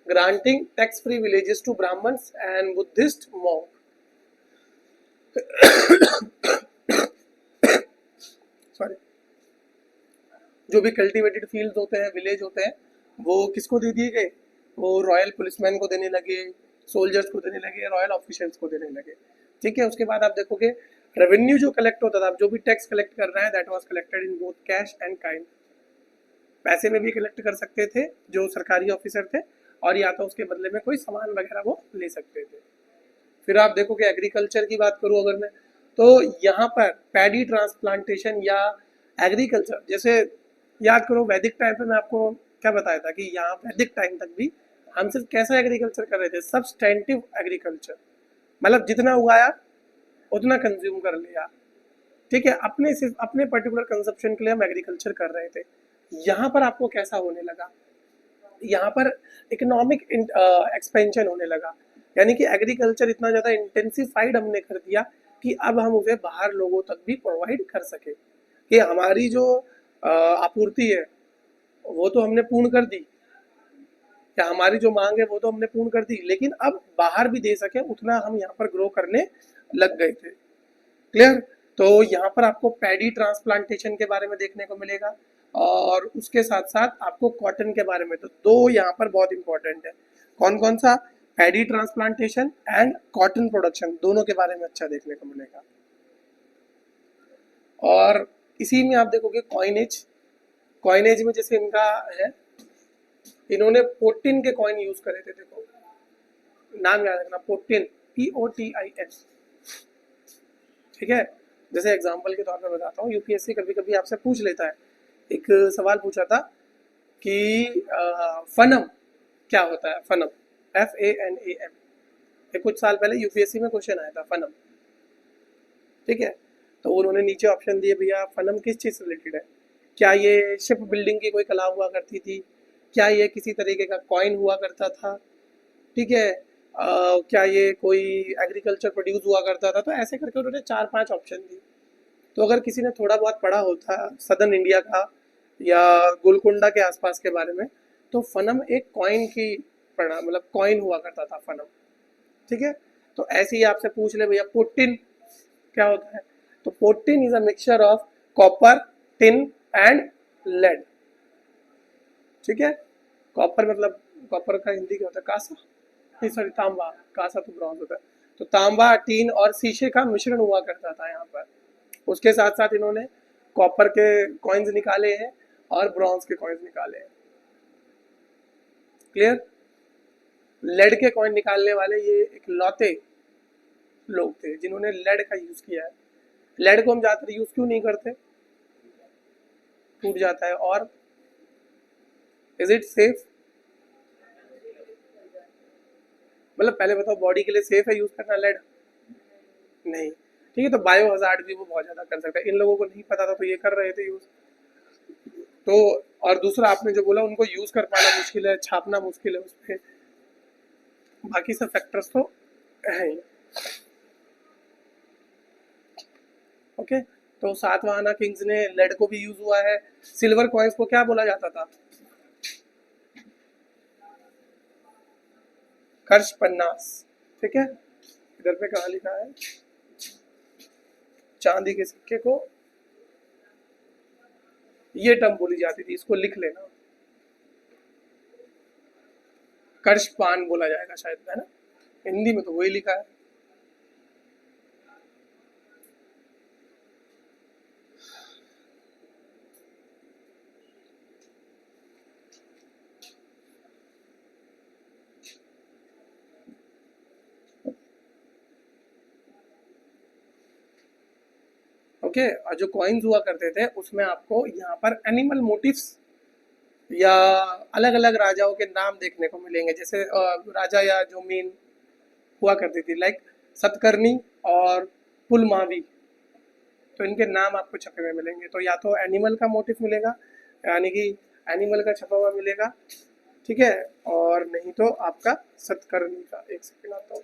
Granting tax free villages to Brahmins and Buddhist monk. Sorry, जो भी कल्टीवेटेड फील्ड होते हैं, विलेज होते हैं, वो किसको दे दिए गए? वो रॉयल पुलिसमैन को देने लगे, सोल्जर्स को देने लगे, रॉयल ऑफिशियल्स को देने लगे। ठीक है, उसके बाद आप देखोगे रेवेन्यू जो कलेक्ट होता था, आप जो भी टैक्स कलेक्ट कर रहे हैं, that was collected in both cash and kind. पैसे में भी कलेक्ट कर सकते थे जो सरकारी ऑफिसर थे, और या तो उसके बदले में कोई सामान वगैरह वो ले सकते थे। फिर आप देखोगे एग्रीकल्चर की बात करूँ अगर मैं, तो यहाँ पर पैडी ट्रांसप्लांटेशन या एग्रीकल्चर, जैसे याद करो वैदिक टाइम पे मैं आपको क्या बताया था कि यहाँ वैदिक टाइम तक भी हम सिर्फ कैसा एग्रीकल्चर कर रहे थे? सब्सटेंटिव एग्रीकल्चर, मतलब जितना उगाया उतना कंज्यूम कर लिया। ठीक है, अपने सिर्फ अपने पर्टिकुलर कंजप्शन के लिए हम एग्रीकल्चर कर रहे थे। यहाँ पर आपको कैसा होने लगा? यहाँ पर इकोनॉमिक एक्सपेंशन होने लगा, यानी कि एग्रीकल्चर इतना ज़्यादा इंटेंसिफाइड हमने कर दिया कि अब हम उसे बाहर लोगों तक भी प्रोवाइड कर सके, कि हमारी जो आपूर्ति है वो तो हमने पूर्ण कर दी, या हमारी जो मांग है वो तो हमने पूर्ण कर दी, लेकिन अब बाहर भी दे सके उतना हम यहाँ पर ग्रो करने लग गए थे। क्लियर? तो यहाँ पर आपको पैडी ट्रांसप्लांटेशन के बारे में देखने को मिलेगा, और उसके साथ साथ आपको कॉटन के बारे में, तो दो यहाँ पर बहुत इंपॉर्टेंट है। कौन कौन सा? Paddy transplantation and cotton production, दोनों के बारे में अच्छा देखने को मिलेगा। और इसी में आप देखोगे कॉइनेज, कॉइनेज में जैसे इनका है, इन्होंने पोटिन के कॉइन यूज करे थे। देखो नाम याद रखना, पोटिन, POTIN। ठीक है, जैसे एग्जांपल के तौर पर बताता हूँ, यूपीएससी कभी कभी आपसे पूछ लेता है। एक सवाल पूछा था कि फनम क्या होता है? फनम, FANAM, ये कुछ साल पहले यूपीएससी में क्वेश्चन आया था, फनम। ठीक है, तो उन्होंने नीचे ऑप्शन दिए, भैया फनम किस चीज़ से रिलेटेड है? क्या ये शिप बिल्डिंग की कोई कला हुआ करती थी? क्या ये किसी तरीके का कॉइन हुआ करता था? ठीक है, क्या ये कोई एग्रीकल्चर प्रोड्यूस हुआ करता था? तो ऐसे करके उन्होंने 4-5 ऑप्शन दिए। तो अगर किसी ने थोड़ा बहुत पढ़ा होता सदर्न इंडिया का या गोलकुंडा के आसपास के बारे में, तो फनम एक कॉइन की पढ़ा, मतलब कॉइन हुआ करता था फनम। ठीक है, तो ऐसे ही आपसे पूछ ले भैया पोटिन क्या होता है? तो potin is a mixture of copper, tin and lead. ठीक है, कॉपर मतलब, कॉपर का हिंदी क्या होता है? कासा, नहीं सॉरी तांबा, कासा तो ब्रॉन्ज होता है। तो तांबा, टीन और शीशे का मिश्रण हुआ करता था यहाँ पर। उसके साथ साथ इन्होंने कॉपर के कॉइन्स निकाले हैं और ब्रॉन्ज के कॉइन्स निकाले हैं। क्लियर? लेड के कॉइन निकालने वाले ये एक लौते लोग थे जिन्होंने लेड का यूज किया है। लेड को हम ज्यादातर यूज क्यों नहीं करते? टूट जाता है। और इज इट सेफ? मतलब पहले बताओ, बॉडी के लिए सेफ है यूज करना लेड? नहीं। ठीक है, तो बायो हजार्ड भी वो बहुत ज्यादा कर सकता है। इन लोगों को नहीं पता था तो ये कर रहे थे यूज। तो और दूसरा आपने जो बोला, उनको यूज कर पाना मुश्किल है, छापना मुश्किल है उस पर, बाकी सब फैक्टर्स तो है ही। ओके, तो सातवाहना किंग्स ने लेड को भी यूज हुआ है। सिल्वर कॉइन्स को क्या बोला जाता था? कर्ष पन्नास। ठीक है, इधर पे कहा लिखा है? चांदी के सिक्के को ये टर्म बोली जाती थी, इसको लिख लेना, कर्ष पान बोला जाएगा शायद, है ना? हिंदी में तो वही लिखा है। ओके, और जो कॉइन्स हुआ करते थे उसमें आपको यहाँ पर एनिमल मोटिव्स या अलग अलग राजाओं के नाम देखने को मिलेंगे। जैसे राजा या जो मेन हुआ करती थी, लाइक सतकर्णी और पुलमावी। तो इनके नाम आपको छपे हुए मिलेंगे। तो या तो एनिमल का मोटिव मिलेगा, यानी कि एनिमल का छपा हुआ मिलेगा, ठीक है, और नहीं तो आपका सतकर्णी का। एक सेकंड आता हूँ।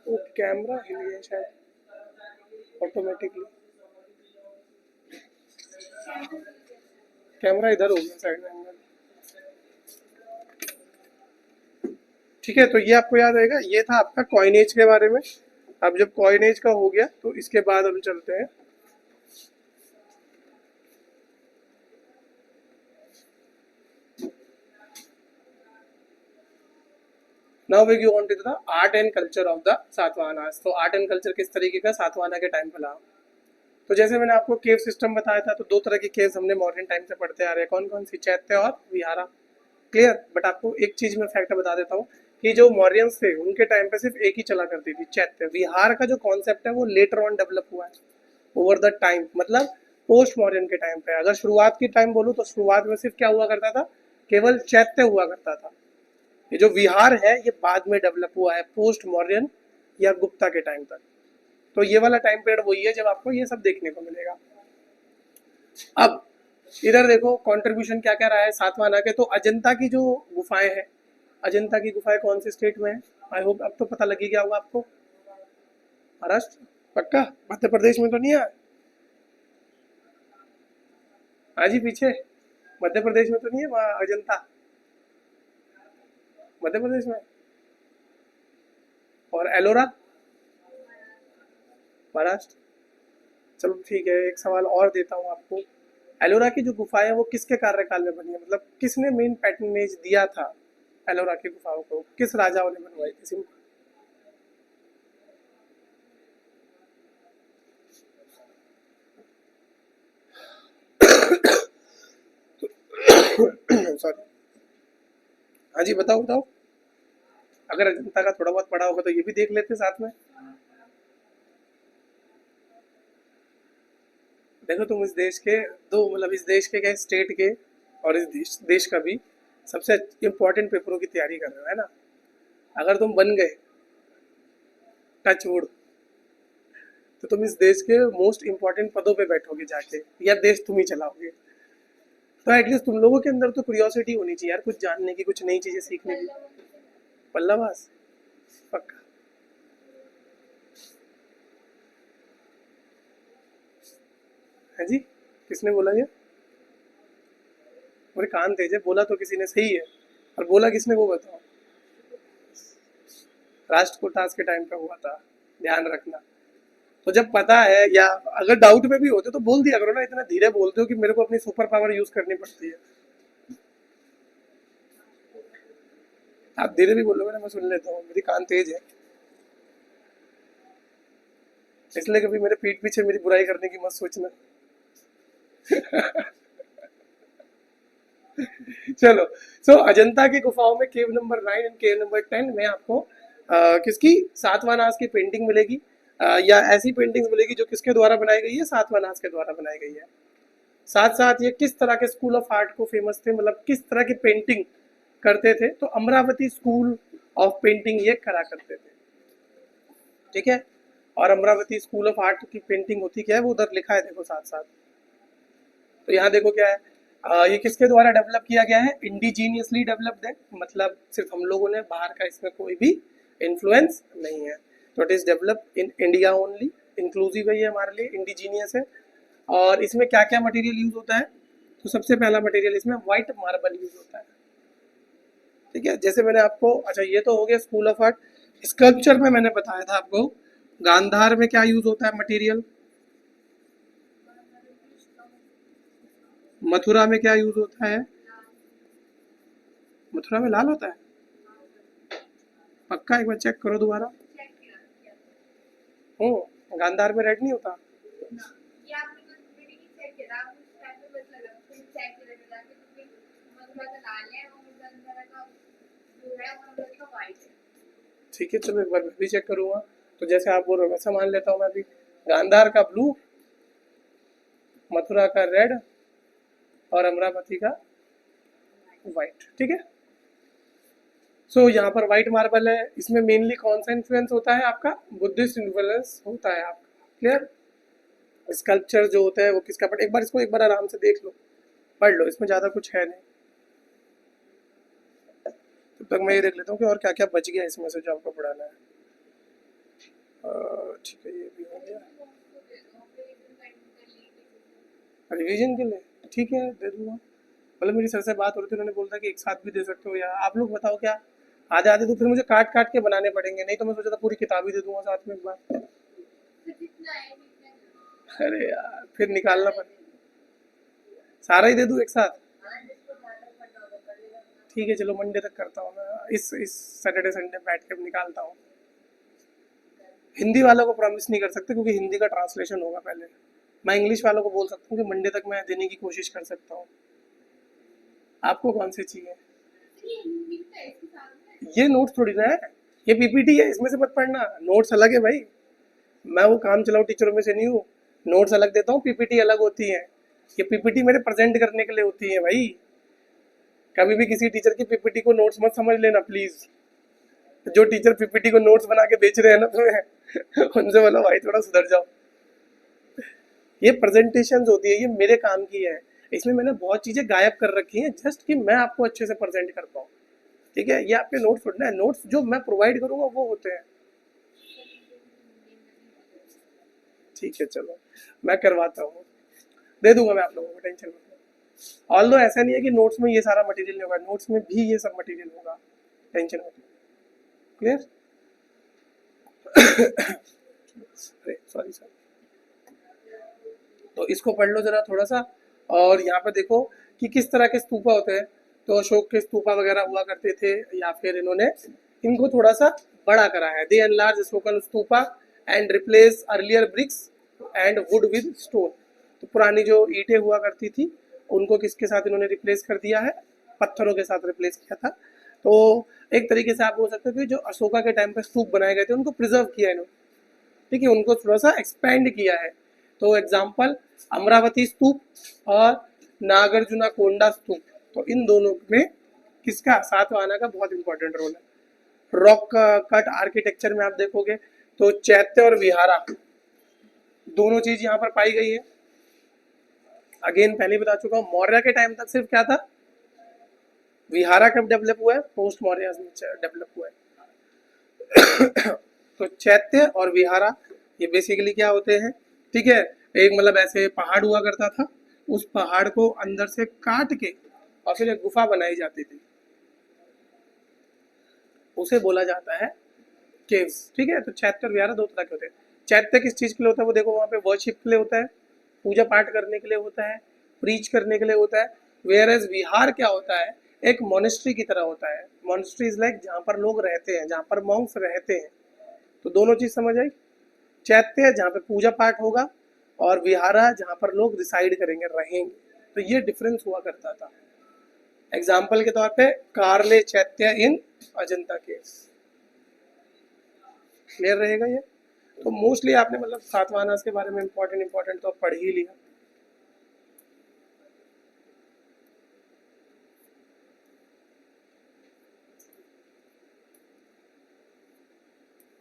तो कैमरा हिल गया शायद ऑटोमेटिकली, कैमरा इधर हो गया साइड में एंगल। ठीक है, तो ये आपको याद रहेगा। ये था आपका कॉइनेज के बारे में। अब जब कॉइनेज का हो गया तो इसके बाद हम चलते हैं now we go on to the art and culture of the Satavahanas. तो आर्ट एंड कल्चर किस तरीके का सातवाहना के टाइम फैला। तो जैसे मैंने आपको केव सिस्टम बताया था, तो दो तरह की केव्स हमने मॉडर्न टाइम से पढ़ते आ रहे हैं। कौन कौन सी? चैत्य और विहारा। क्लियर। बट आपको एक चीज में फैक्ट बता देता हूँ कि जो मौर्यंस थे उनके टाइम पे सिर्फ एक ही चला करती थी, चैत्य। विहार का जो कॉन्सेप्ट है वो लेटर ऑन डेवलप हुआ है ओवर द टाइम, मतलब पोस्ट मॉडर्न के टाइम पे। अगर शुरुआत की टाइम बोलूँ तो शुरुआत में सिर्फ क्या हुआ करता था, केवल चैत्य हुआ करता था। ये जो विहार है ये बाद में डेवलप हुआ है पोस्ट मॉडर्न या गुप्ता के टाइम तक। तो ये वाला टाइम पीरियड वही है जब आपको ये सब देखने को मिलेगा। अब इधर देखो कंट्रीब्यूशन क्या क्या रहा है सातवाहना के। तो अजंता की जो गुफाएं हैं, अजंता की गुफाएं कौन से स्टेट में है? आई होप अब तो पता लग ही गया होगा आपको। महाराष्ट्र पक्का? मध्य प्रदेश में तो नहीं है? हाँ जी, पीछे मध्य प्रदेश में तो नहीं है वहाँ अजंता? मध्य प्रदेश में। और एलोरा? महाराष्ट्र। चलो ठीक है, एक सवाल और देता हूँ आपको। एलोरा की जो गुफाएं हैं वो किसके कार्यकाल में बनी है, मतलब किसने मेन पैटर्नेज दिया था एलोरा की गुफाओं को, किस राजाओं ने बनवाई थी? सॉरी। हाँ जी, बताओ बताओ। अगर अजंता का थोड़ा बहुत पढ़ा होगा तो ये भी देख लेते साथ में। देखो तुम इस देश के दो, मतलब इस देश के स्टेट के और इस देश का भी सबसे इम्पोर्टेंट पेपरों की तैयारी कर रहे हो, है ना। अगर तुम बन गए टच वुड, तो तुम इस देश के मोस्ट इम्पोर्टेंट पदों पे बैठोगे जाके, या देश तुम ही चलाओगे। तो एटलीस्ट तुम लोगों के अंदर तो क्यूरियोसिटी होनी चाहिए यार, कुछ जानने की, कुछ नई चीजें सीखने की। पल्लवास पक्का। है जी, किसने बोला ये? मेरे कान तेज है, बोला तो किसी ने सही है, और बोला किसने वो बताओ। राष्ट्रकूट आज के टाइम पे हुआ था, ध्यान रखना। तो जब पता है, या अगर डाउट में भी होते तो बोल दिया करो ना, इतना धीरे बोलते हो कि मेरे को अपनी सुपर पावर यूज करनी पड़ती है। आप धीरे भी बोलोगे ना, मैं सुन लेता हूँ, मेरी कान तेज है। इसलिए कभी मेरे पीठ पीछे मेरी बुराई करने की मत सोचना। चलो, सो अजंता की गुफाओं में केव नंबर 9 एंड केव नंबर 10 में आपको किसकी सातवाहनास की पेंटिंग मिलेगी, या ऐसी पेंटिंग्स मिलेगी जो किसके द्वारा बनाई गई है, सातवाहनास के द्वारा बनाई गई है। साथ साथ ये किस तरह के स्कूल ऑफ आर्ट को फेमस थे, मतलब किस तरह की पेंटिंग करते थे, तो अमरावती स्कूल ऑफ पेंटिंग ये करा करते थे, ठीक है। और अमरावती स्कूल ऑफ आर्ट की पेंटिंग होती क्या है वो उधर लिखा है, देखो साथ साथ। तो यहाँ देखो क्या है, ये किसके द्वारा डेवलप किया गया है, इंडिजीनियसली डेवलप्ड है, मतलब सिर्फ हम लोगों ने, बाहर का इसमें कोई भी इन्फ्लुएंस नहीं है। तो it is develop in India only, inclusive है ये हमारे लिए, इंडिजीनियस है। और इसमें क्या क्या मटेरियल यूज होता है, तो सबसे पहला मटेरियल इसमें व्हाइट मार्बल यूज होता है, ठीक है। जैसे मैंने आपको, अच्छा ये तो हो गया स्कूल ऑफ आर्ट। स्कल्पचर में मैंने बताया था आपको गांधार में क्या यूज होता है मटेरियल, मथुरा में क्या यूज होता है, मथुरा में लाल होता है पक्का, एक बार चेक करो दोबारा। गांधार में रेड नहीं होता। ठीक है, चलो एक बार मैं भी चेक करूंगा। तो जैसे आप बोल रहे हो वैसा मान लेता हूँ मैं भी। गांधार का ब्लू, मथुरा का रेड, और अमरावती का व्हाइट, ठीक है। सो यहाँ पर व्हाइट मार्बल है, इसमें मेनली कौन सा इन्फ्लुएंस होता है आपका, बुद्धिस्ट इन्फ्लुएंस होता है आपका, क्लियर। स्कल्पचर जो होता है वो किसका, बट एक बार आराम से देख लो, पढ़ लो, इसमें ज़्यादा कुछ है नहीं। तब तक मैं ये देख लेता हूँ कि और क्या क्या बच गया इसमें से जो आपको पढ़ाना है। ठीक है, ये भी हो गया रिवीजन के लिए, ठीक है दे दूंगा। मतलब मेरी सर से बात हो रही थी, उन्होंने बोला कि एक साथ भी दे सकते हो, या आप लोग बताओ क्या, आधे आधे तो फिर मुझे काट काट के बनाने पड़ेंगे, नहीं तो मैं सोचा था पूरी किताब ही दे दूंगा साथ में एक बार। अरे यार फिर निकालना पड़ेगा, सारा ही दे दूँ एक साथ। ठीक है चलो मंडे तक करता हूँ मैं, इस सैटरडे संडे बैठ के निकालता हूँ। हिंदी वालों को प्रॉमिस नहीं कर सकते क्योंकि हिंदी का ट्रांसलेशन होगा पहले। मैं इंग्लिश वालों को बोल सकता हूँ कि मंडे तक मैं देने की कोशिश कर सकता हूँ। आपको कौन सी चाहिए? ये नोट्स थोड़ी ना है, ये पीपीटी है, इसमें से मत पढ़ना, नोट्स अलग है भाई। मैं वो काम चलाऊ टीचरों में से नहीं हूँ, नोट्स अलग देता हूँ, पीपीटी अलग होती है। ये पीपीटी मेरे प्रेजेंट करने के लिए होती है भाई। कभी भी किसी टीचर की पीपीटी को नोट्स मत समझ लेना प्लीज। जो टीचर पीपीटी को नोट्स बना के बेच रहे हैं ना तुम्हें, उनसे बोलो भाई थोड़ा सुधर जाओ। ये प्रेजेंटेशन होती है, ये मेरे काम की है, इसमें मैंने बहुत चीजें गायब कर रखी हैं जस्ट कि मैं आपको अच्छे से प्रेजेंट कर पाऊँ, ठीक है। ये आपके नोट्स थोड़ी ना है, नोट्स जो मैं प्रोवाइड करूंगा वो होते हैं। ठीक है चलो मैं करवाता हूँ, दे दूंगा मैं आप लोगों को, टेंशन मत। ऑल दो ऐसा नहीं है कि नोट्स में ये सारा मटेरियल नहीं होगा, नोट्स में भी ये सब मटेरियल होगा, टेंशन मत, क्लियर। अरे सॉरी सर, तो इसको पढ़ लो जरा थोड़ा सा। और यहाँ पर देखो कि किस तरह के स्तूपा होते हैं, तो अशोक के स्तूपा वगैरह हुआ करते थे, या फिर इन्होंने इनको थोड़ा सा बड़ा करा है। They enlarge Ashokan stupa and replace earlier bricks and wood with stone. तो पुरानी जो ईंटें हुआ करती थी उनको किसके साथ इन्होंने रिप्लेस कर दिया है, पत्थरों के साथ रिप्लेस किया था। तो एक तरीके से आप बोल सकते हो कि जो अशोका के टाइम पे स्तूप बनाए गए थे उनको प्रिजर्व किया इन्होंने, ठीक है, उनको थोड़ा सा एक्सपेंड किया है। तो एग्जाम्पल अमरावती स्तूप और नागार्जुना कोंडा स्तूप, तो इन दोनों में किसका, सातवाहना का बहुत इंपॉर्टेंट रोल है। रॉक कट आर्किटेक्चर में आप देखोगे तो चैत्य और विहारा दोनों चीज यहाँ पर पाई गई है। अगेन पहले बता चुका हूँ, मौर्य के टाइम तक सिर्फ क्या था, विहारा कब डेवलप हुआ है, पोस्ट मौर्य डेवलप हुआ है। तो चैत्य और विहारा ये बेसिकली क्या होते हैं, ठीक है। एक मतलब ऐसे पहाड़ हुआ करता था, उस पहाड़ को अंदर से काट के और फिर एक गुफा बनाई जाती थी, उसे बोला जाता है केव्स, ठीक है। तो चैत्य और विहारा दो तरह के होते हैं। चैत्य किस चीज के लिए होता है वो देखो, वहां पे वर्शिप के लिए होता है, पूजा पाठ करने के लिए होता है, प्रीच करने के लिए होता है। वेयर एज विहार क्या होता है, एक मोनेस्ट्री की तरह होता है। मोनेस्ट्री इज लाइक जहाँ पर लोग रहते हैं, जहाँ पर मॉन्क्स रहते हैं। तो दोनों चीज समझ आई, चैत्य जहाँ पे पूजा पाठ होगा और विहारा जहाँ पर लोग रिसाइड करेंगे, रहेंगे। तो ये डिफरेंस हुआ करता था। एग्जाम्पल के तौर पे कार्ले चैत्य इन अजंता केव्स, क्लियर रहेगा ये। तो मोस्टली आपने मतलब सातवाहनास के बारे में इंपॉर्टेंट तो पढ़ ही लिया।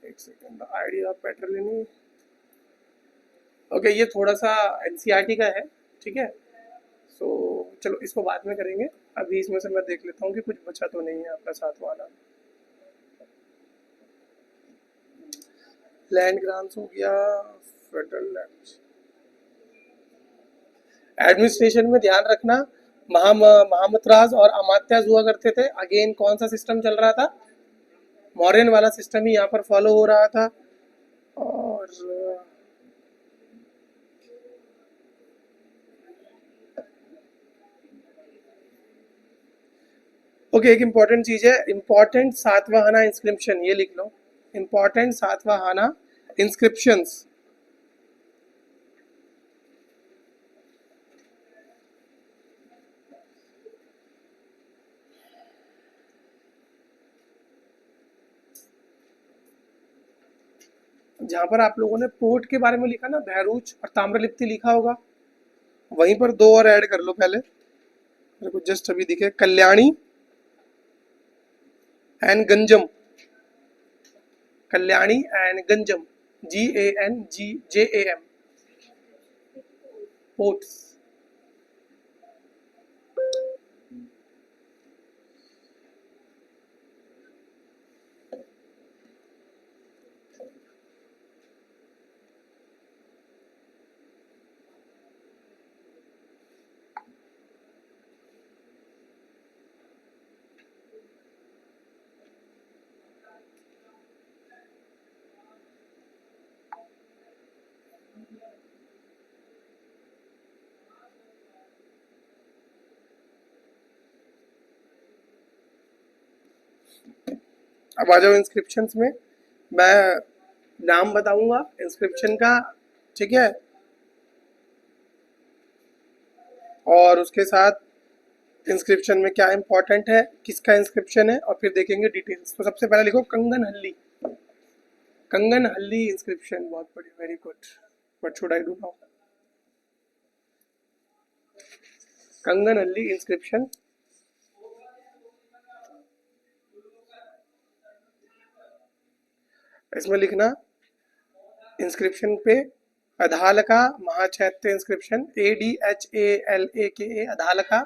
एक सेकंड, आइडिया ऑफ पेट्रोलिनी, ओके, ये थोड़ा सा एनसीईआरटी का है, ठीक है। सो चलो इसको बाद में करेंगे, अभी इसमें से मैं देख लेता हूँ कि कुछ बचा तो नहीं है आपका सातवाहना। लैंड ग्रांट्स हो गया, फेडरल लैंड एडमिनिस्ट्रेशन में ध्यान रखना, महामतराज और अमात्याज हुआ करते थे। अगेन कौन सा सिस्टम चल रहा था, मौर्यन वाला सिस्टम ही यहाँ पर फॉलो हो रहा था। और ओके, एक इंपॉर्टेंट चीज है, इंपॉर्टेंट सातवाहना इंस्क्रिप्शन, ये लिख लो, इंपॉर्टेंट सातवाहना इंस्क्रिप्शंस। जहां पर आप लोगों ने पोर्ट के बारे में लिखा ना, भैरूच और ताम्रलिप्ति लिखा होगा, वहीं पर दो और ऐड कर लो पहले, मेरे को जस्ट अभी दिखे, Kalyani and Ganjam, Kalyani and Ganjam, GANGJAM, ports. अब आ जाओ इंस्क्रिप्शंस में। मैं नाम बताऊंगा इंस्क्रिप्शन का, ठीक है, और उसके साथ इंस्क्रिप्शन में क्या इंपॉर्टेंट है, किसका इंस्क्रिप्शन है, और फिर देखेंगे डिटेल्स। तो सबसे पहले लिखो कंगन हल्ली, कंगन हल्ली इंस्क्रिप्शन, बहुत बढ़िया, very good. What should I do now? कंगन हल्ली इंस्क्रिप्शन, इसमें लिखना इंस्क्रिप्शन पे अधालका महाचैत्य इंस्क्रिप्शन, ADHALAKA, अधालका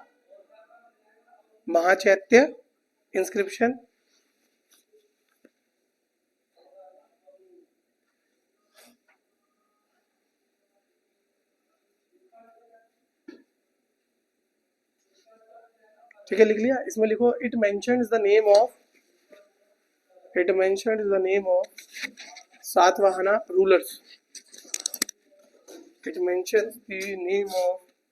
महाचैत्य इंस्क्रिप्शन। ठीक है, लिख लिया। इसमें लिखो it mentions the name of, it mentions the name of Satavahana rulers, it mentions the name of